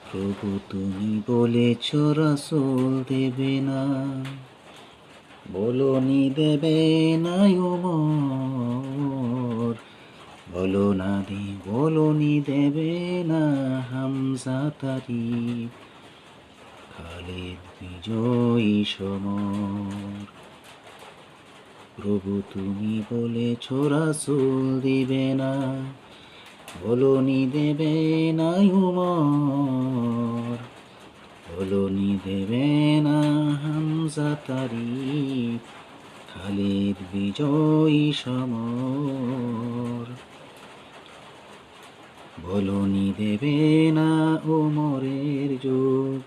প্রভু তুমি বলেছ রাসূল দেবে না, বলনি দেবে না ওমর, বলনি দেবে না হামজা তারিফ, খালিদ বিজয়ী সমর। প্রভু তুমি বলেছ রাসূল দিবে না, বলনি দেবে না ওমর, বলনি দেবে না হামজা তারিফ, খালিদ বিজয়ী সমর। বলনি দেবে না ওমরের যুগ,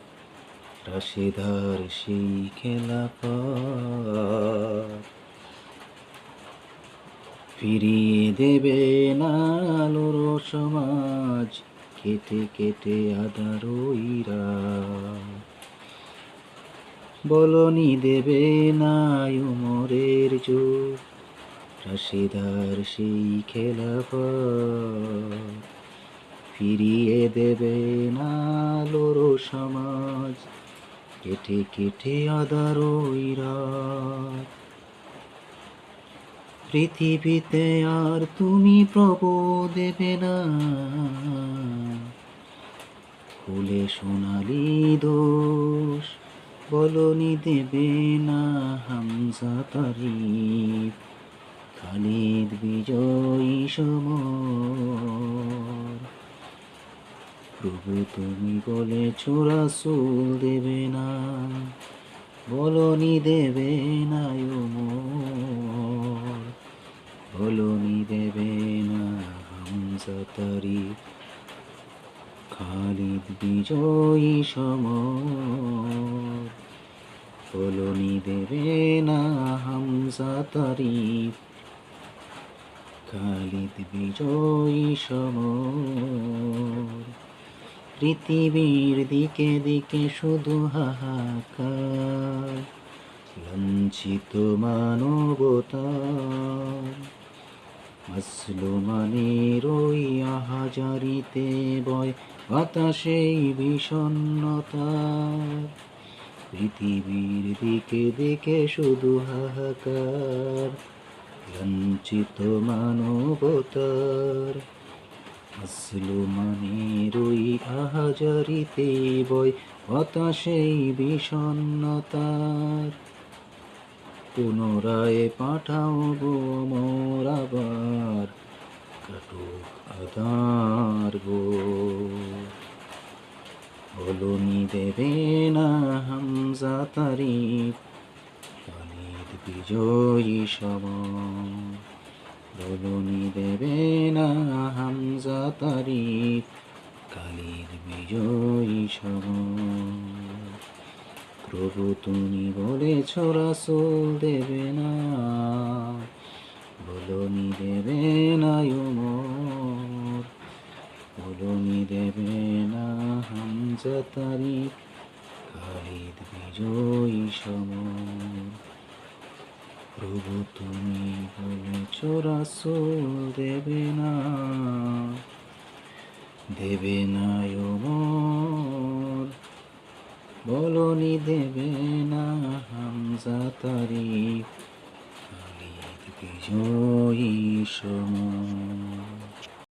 রাশেদার সেই খেলাফত, ফিরিয়ে দেবে না আলোর সমাজ, কেটে কেটে আদারইরা। বলনি দেবে না ওমরের যুগ, রাশেদার সেই খেলাফত, ফিরিয়ে দেবে না আলোর সমাজ, কেটে কেটে আদারইরা। পৃথিবীতে আর তুমি প্রভু দেবে না, খুলে সোনালি দোষ, বলনি দেবে না হামজা তারিফ, খালিদ বিজয়ী সমর। প্রভু তুমি বলেছ রাসূল দেবে না, বলনি দেবে না ওমর, বলনি দেবে না হামজা তারিফ, খালিদ বিজয়ী সমর। বলনি দেবে না হামজা তারিফ, খালিদ বিজয়ী সমর। পৃথিবীর দিকে দিকে শুধু হাহাকার, লাঞ্ছিত মানবতার, মাসলুমানের ওই আহাজারিতে বয় বাতাসেই বিষণ্ণতার। পৃথিবীর দিকে দিকে শুধু হাহাকার, লাঞ্ছিত মানবতার, মাসলুমানের ওই আহাজারিতে বয় বাতাসেই বিষণ্ণতার। পুনরায় পাঠাও গো মোর আবার, কাটুক আধার গো। বলনি দেবে না হামজা তারিফ, খালিদ বিজয়ী সমর। বলনি দেবে না হামজা তারিফ, খালিদ বিজয়ী সমর। প্রভু তুমি বলেছ রাসূল দেবে না, বলনি দেবে না ওমর, বলনি দেবে না হামজা তারিফ, খালিদ বিজয়ী সমর। প্রভু তুমি বলেছ রাসূল দেবে না, দেবে না ওমর, বলনি দেবে না হামজা তারিফ, খালিদ বিজয়ী সমর।